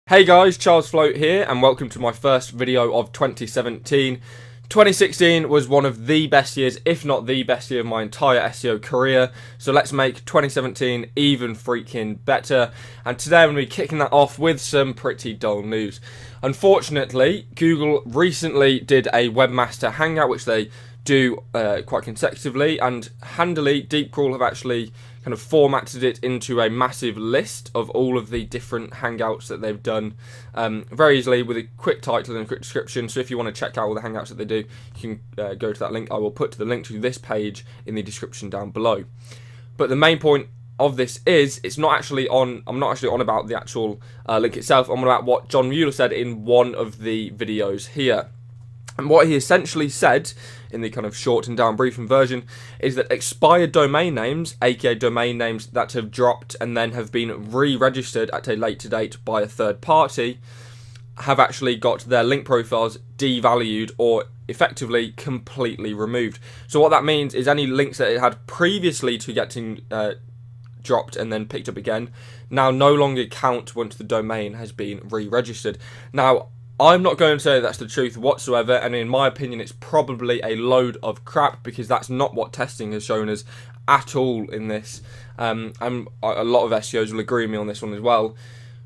Hey guys, Charles Float here, and welcome to my first video of 2017. 2016 was one of the best years, if not the best year of my entire SEO career, so let's make 2017 even freaking better. And today I'm going to be kicking that off with some pretty dull news. Unfortunately, Google recently did a Webmaster Hangout, which they do quite consecutively, and handily Deepcrawl have actually kind of formatted it into a massive list of all of the different hangouts that they've done very easily with a quick title and a quick description. So if you want to check out all the hangouts that they do, you can go to that link. I will put the link to this page in the description down below. But the main point of this is I'm not actually on about the actual link itself. I'm on about what John Mueller said in one of the videos here. And what he essentially said, in the kind of shortened down briefing version, is that expired domain names, aka domain names that have dropped and then have been re-registered at a later date by a third party, have actually got their link profiles devalued or effectively completely removed. So what that means is any links that it had previously to getting dropped and then picked up again now no longer count once the domain has been re-registered. Now, I'm not going to say that's the truth whatsoever, and in my opinion it's probably a load of crap, because that's not what testing has shown us at all in this, and a lot of SEOs will agree with me on this one as well.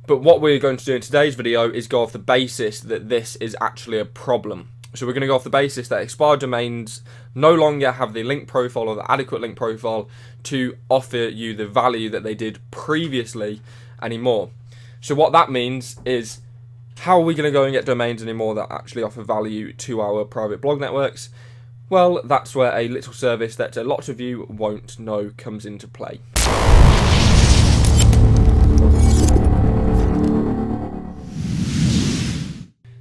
But what we're going to do in today's video is go off the basis that this is actually a problem. So we're going to go off the basis that expired domains no longer have the link profile or the adequate link profile to offer you the value that they did previously anymore. So what that means is, how are we going to go and get domains anymore that actually offer value to our private blog networks? Well, that's where a little service that a lot of you won't know comes into play.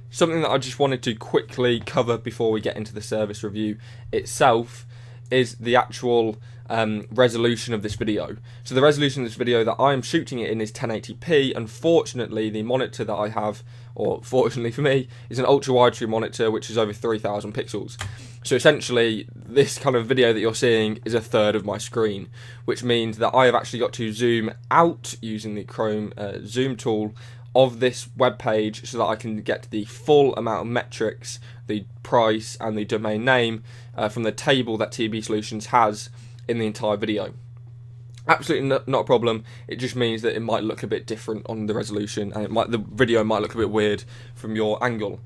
Something that I just wanted to quickly cover before we get into the service review itself is the actual resolution of this video. So the resolution of this video that I'm shooting it in is 1080p. Unfortunately, the monitor that I have, or fortunately for me, is an ultra wide true monitor which is over 3000 pixels. So essentially this kind of video that you're seeing is a third of my screen, which means that I have actually got to zoom out using the Chrome zoom tool of this web page so that I can get the full amount of metrics, the price and the domain name from the table that TB Solutions has in the entire video. Absolutely not a problem. It just means that it might look a bit different on the resolution, and the video might look a bit weird from your angle.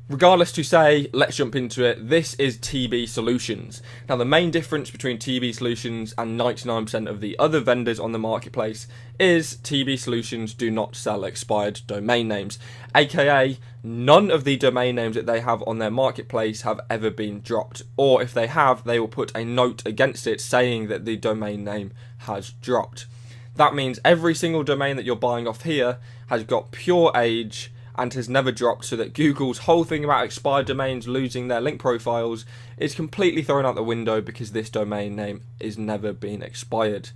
Regardless to say, let's jump into it. This is TB Solutions. Now, the main difference between TB Solutions and 99% of the other vendors on the marketplace is TB Solutions do not sell expired domain names, aka none of the domain names that they have on their marketplace have ever been dropped, or if they have, they will put a note against it saying that the domain name has dropped. That means every single domain that you're buying off here has got pure age and has never dropped, so that Google's whole thing about expired domains losing their link profiles is completely thrown out the window, because this domain name is never been expired.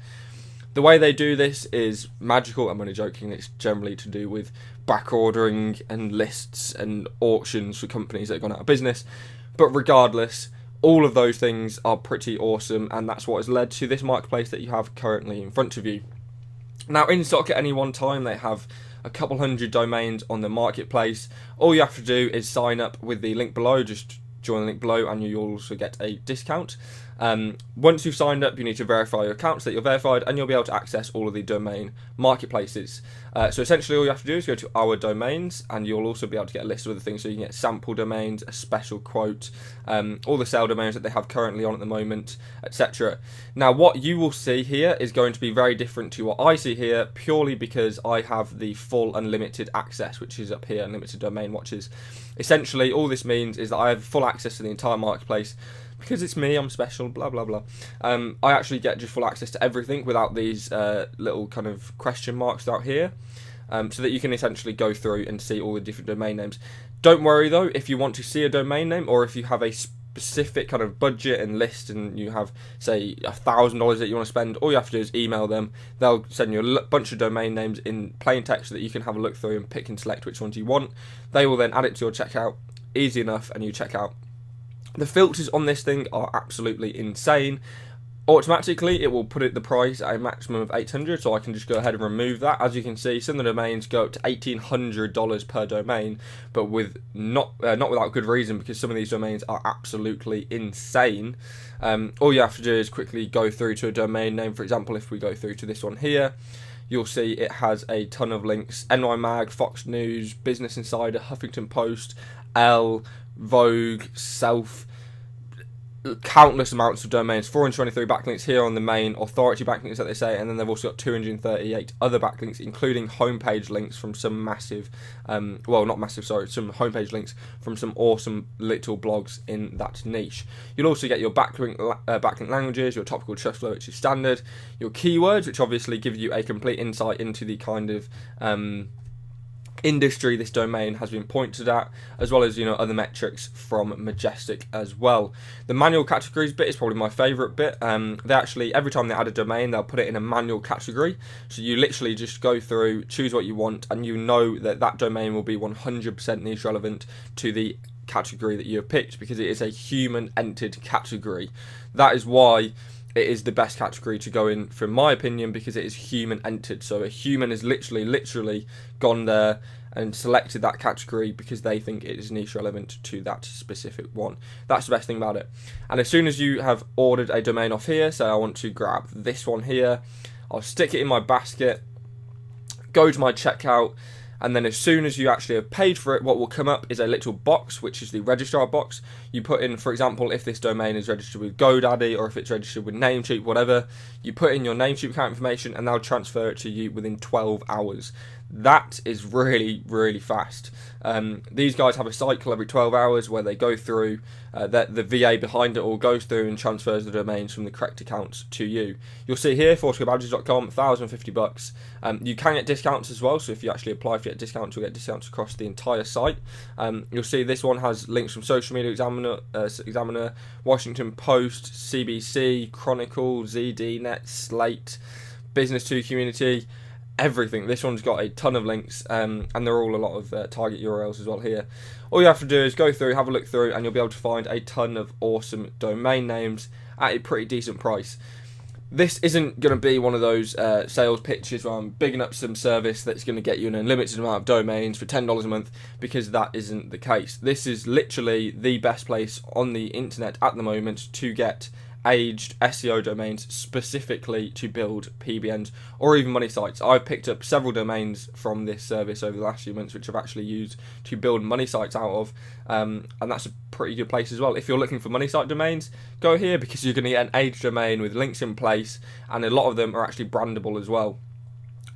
The way they do this is magical. I'm only joking. It's generally to do with back ordering and lists and auctions for companies that have gone out of business. But regardless, all of those things are pretty awesome, and that's what has led to this marketplace that you have currently in front of you. Now, in stock at any one time, they have a couple hundred domains on the marketplace. All you have to do is sign up with the link below. Just join the link below and you'll also get a discount. Once you've signed up, you need to verify your accounts that you're verified, and you'll be able to access all of the domain marketplaces. So essentially all you have to do is go to our domains, and you'll also be able to get a list of other things. So you can get sample domains, a special quote, all the sale domains that they have currently on at the moment, etc. Now, what you will see here is going to be very different to what I see here, purely because I have the full unlimited access, which is up here, unlimited domain watches. Essentially all this means is that I have full access to the entire marketplace. Because it's me, I'm special, blah blah blah. I actually get just full access to everything without these little kind of question marks out here, so that you can essentially go through and see all the different domain names. Don't worry though, if you want to see a domain name, or if you have a specific kind of budget and list, and you have, say, $1,000 that you want to spend, all you have to do is email them. They'll send you a bunch of domain names in plain text so that you can have a look through and pick and select which ones you want. They will then add it to your checkout, easy enough, and you check out. The filters on this thing are absolutely insane. Automatically, it will put the price at a maximum of $800, so I can just go ahead and remove that. As you can see, some of the domains go up to $1,800 per domain, but with not without good reason, because some of these domains are absolutely insane. All you have to do is quickly go through to a domain name. For example, if we go through to this one here, you'll see it has a ton of links: NY Mag, Fox News, Business Insider, Huffington Post, Elle, Vogue, Self, countless amounts of domains. 423 backlinks here on the main authority backlinks that they say, and then they've also got 238 other backlinks, including homepage links from some massive, some homepage links from some awesome little blogs in that niche. You'll also get your backlink languages, your topical trust flow, which is standard, your keywords, which obviously give you a complete insight into the kind of industry this domain has been pointed at, as well as other metrics from Majestic as well. The manual categories bit is probably my favourite bit. They actually, every time they add a domain, they'll put it in a manual category, so you literally just go through, choose what you want, and you know that that domain will be 100% niche relevant to the category that you have picked, because it is a human entered category. That is why it is the best category to go in, from my opinion, because it is human entered. So a human has literally gone there and selected that category because they think it is niche relevant to that specific one. That's the best thing about it. And as soon as you have ordered a domain off here, so I want to grab this one here, I'll stick it in my basket, go to my checkout, and then as soon as you actually have paid for it, what will come up is a little box, which is the registrar box. You put in, for example, if this domain is registered with GoDaddy, or if it's registered with Namecheap, whatever, you put in your Namecheap account information and they'll transfer it to you within 12 hours. That is really, really fast. These guys have a cycle every 12 hours where they go through, the VA behind it all goes through and transfers the domains from the correct accounts to you. You'll see here, FoursquareBadges.com, $1,050. You can get discounts as well, so if you actually apply for discounts, you'll get discounts across the entire site. You'll see this one has links from Social Media Examiner, Washington Post, CBC, Chronicle, ZDNet, Slate, Business 2 Community, everything. This one's got a ton of links, and they're all a lot of target URLs as well here. All you have to do is go through, have a look through, and you'll be able to find a ton of awesome domain names at a pretty decent price. This isn't going to be one of those sales pitches where I'm bigging up some service that's going to get you an unlimited amount of domains for $10 a month, because that isn't the case. This is literally the best place on the internet at the moment to get aged SEO domains, specifically to build PBNs or even money sites. I've picked up several domains from this service over the last few months, which I've actually used to build money sites out of, and that's a pretty good place as well. If you're looking for money site domains, go here, because you're going to get an aged domain with links in place, and a lot of them are actually brandable as well.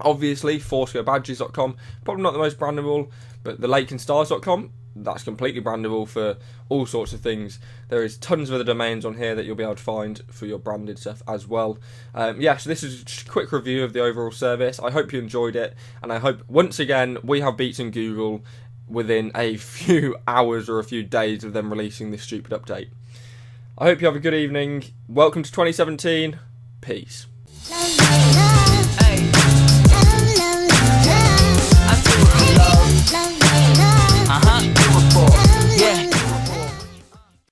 Obviously, FoursquareBadges.com, probably not the most brandable, but the LakeandStars.com, that's completely brandable for all sorts of things. There is tons of other domains on here that you'll be able to find for your branded stuff as well. So this is just a quick review of the overall service. I hope you enjoyed it, and I hope, once again, we have beaten Google within a few hours or a few days of them releasing this stupid update. I hope you have a good evening. Welcome to 2017. Peace.